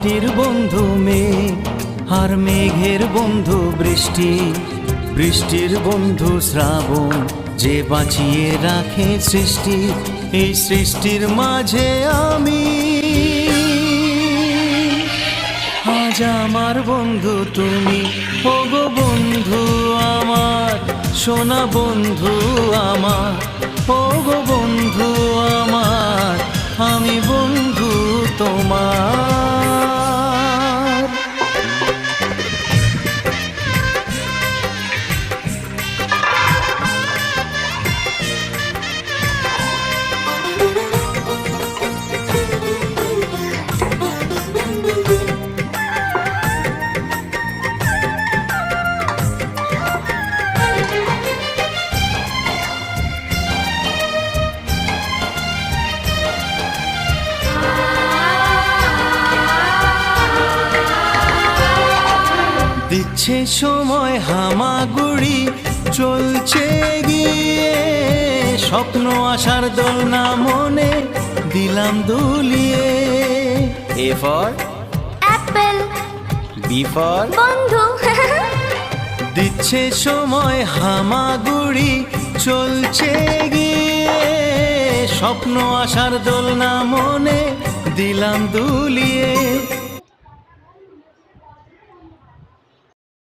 তীর বন্ধু মেঘ আর মেঘের বন্ধু বৃষ্টি, বৃষ্টির বন্ধু শ্রাবণ, যে বাঁচিয়ে রাখে সৃষ্টি। এই সৃষ্টির মাঝে আমি, আজ আমার বন্ধু তুমি। ওগো বন্ধু আমার, সোনা বন্ধু আমার, ওগো বন্ধু আমার, আমি বন্ধু তোমার। দিচ্ছে সময় হামাগুড়ি, চলছে গিয়ে স্বপ্ন আশার দোলনা মনে দিলাম দুলিয়ে। A for apple, B for বন্ধু। দিচ্ছে সময় হামাগুড়ি, চলছে গিয়ে স্বপ্ন আশার দোলনা মনে দিলাম দুলিয়ে।